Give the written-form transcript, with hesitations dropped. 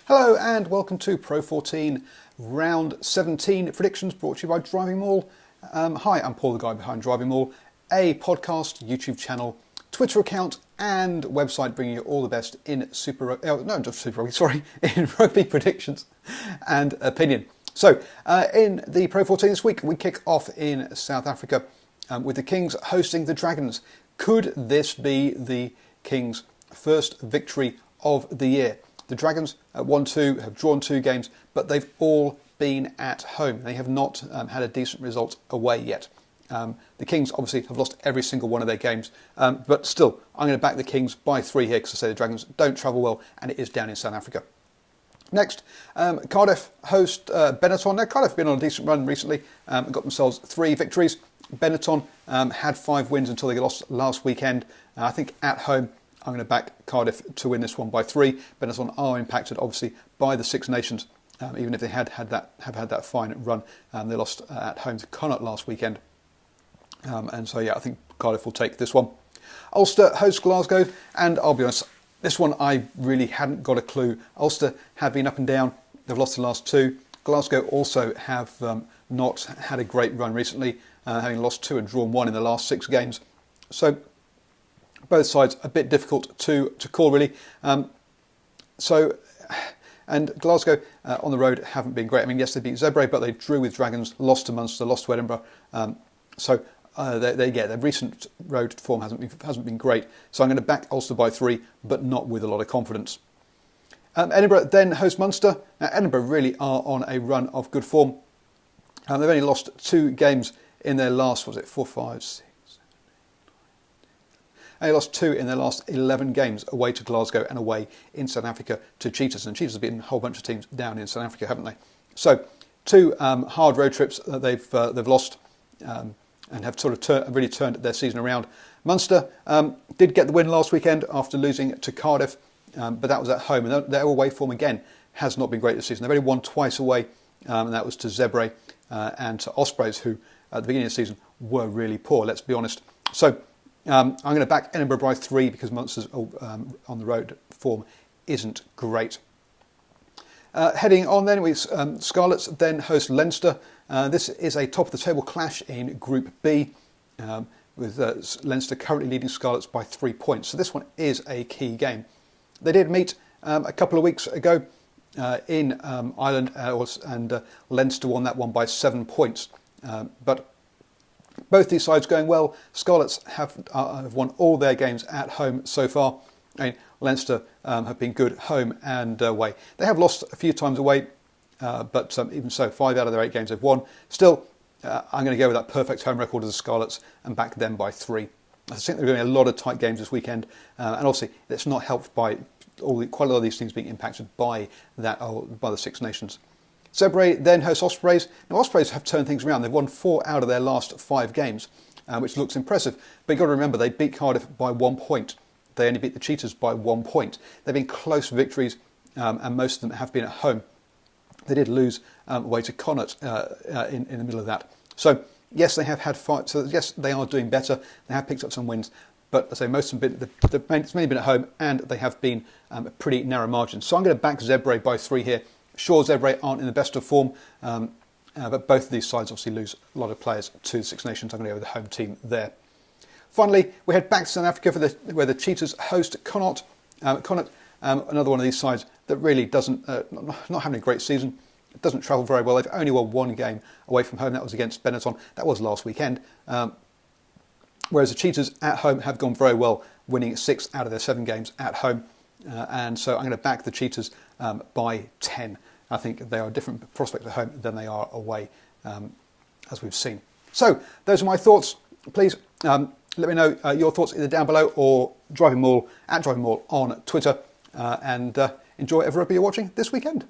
Hello and welcome to Pro14 Round 17 predictions brought to you by DrivingMaul. Hi, I'm Paul, the guy behind DrivingMaul, a podcast, YouTube channel, Twitter account and website bringing you all the best in in rugby predictions and opinion. So in the Pro14 this week, we kick off in South Africa with the Kings hosting the Dragons. Could this be the Kings' first victory of the year? The Dragons have drawn 2 games, but they've all been at home. They have not had a decent result away yet. The Kings obviously have lost every single one of their games, but still, I'm going to back the Kings by 3 here because I say the Dragons don't travel well, and it is down in South Africa. Next, Cardiff host Benetton. Now, Cardiff have been on a decent run recently, got themselves 3 victories. Benetton had 5 wins until they lost last weekend. I think at home, I'm going to back Cardiff to win this one by 3. Benetton are impacted, obviously, by the Six Nations, even if they have had that fine run. They lost at home to Connacht last weekend. And so, yeah, I think Cardiff will take this one. Ulster host Glasgow, and I'll be honest, this one I really hadn't got a clue. Ulster have been up and down. They've lost the last 2. Glasgow also have not had a great run recently, having lost 2 and drawn 1 in the last 6 games. So both sides a bit difficult to call, really. And Glasgow on the road haven't been great. I mean, yes, they beat Zebre, but they drew with Dragons, lost to Munster, lost to Edinburgh. Their recent road form hasn't been great. So I'm going to back Ulster by 3, but not with a lot of confidence. Edinburgh then host Munster. Now, Edinburgh really are on a run of good form. They've only lost 2 games in their last, 4, 5, 6. They lost 2 in their last 11 games away to Glasgow and away in South Africa to Cheetahs. And Cheetahs have beaten a whole bunch of teams down in South Africa, haven't they? So 2 hard road trips that they've lost and have sort of really turned their season around. Munster did get the win last weekend after losing to Cardiff, but that was at home. And their away form again has not been great this season. They've only won twice away, and that was to Zebre and to Ospreys, who at the beginning of the season were really poor, let's be honest. So I'm going to back Edinburgh by 3 because Munster's on the road form isn't great. Heading on then with Scarlets then host Leinster. This is a top of the table clash in Group B with Leinster currently leading Scarlets by 3 points. So this one is a key game. They did meet a couple of weeks ago in Ireland and Leinster won that one by 7 points. But both these sides going well. Scarlets have won all their games at home so far. I mean, Leinster have been good home and away. They have lost a few times away, but even so, 5 out of their 8 games they've won. Still, I'm going to go with that perfect home record of the Scarlets and back them by 3. I think they're doing a lot of tight games this weekend, and obviously it's not helped by quite a lot of these teams being impacted by the Six Nations. Zebre then hosts Ospreys. Now, Ospreys have turned things around. They've won 4 out of their last 5 games, which looks impressive. But you've got to remember, they beat Cardiff by 1 point. They only beat the Cheetahs by 1 point. They've been close victories, and most of them have been at home. They did lose away to Connacht in the middle of that. So, yes, they have had 5. So, yes, they are doing better. They have picked up some wins. But as I say, most of them have mainly been at home, and they have been a pretty narrow margin. So I'm going to back Zebre by 3 here. Sure, Zebre aren't in the best of form, but both of these sides obviously lose a lot of players to the Six Nations. I'm going to go with the home team there. Finally, we head back to South Africa where the Cheetahs host Connacht. Connacht, another one of these sides that really doesn't, not having a great season. It doesn't travel very well. They've only won 1 game away from home. That was against Benetton. That was last weekend. Whereas the Cheetahs at home have gone very well, winning 6 out of their 7 games at home. And so I'm going to back the Cheetahs by 10. I think they are a different prospect at home than they are away, as we've seen. So those are my thoughts. Please let me know your thoughts either down below or DrivingMaul at DrivingMaul on Twitter. And enjoy whatever rugby you're watching this weekend.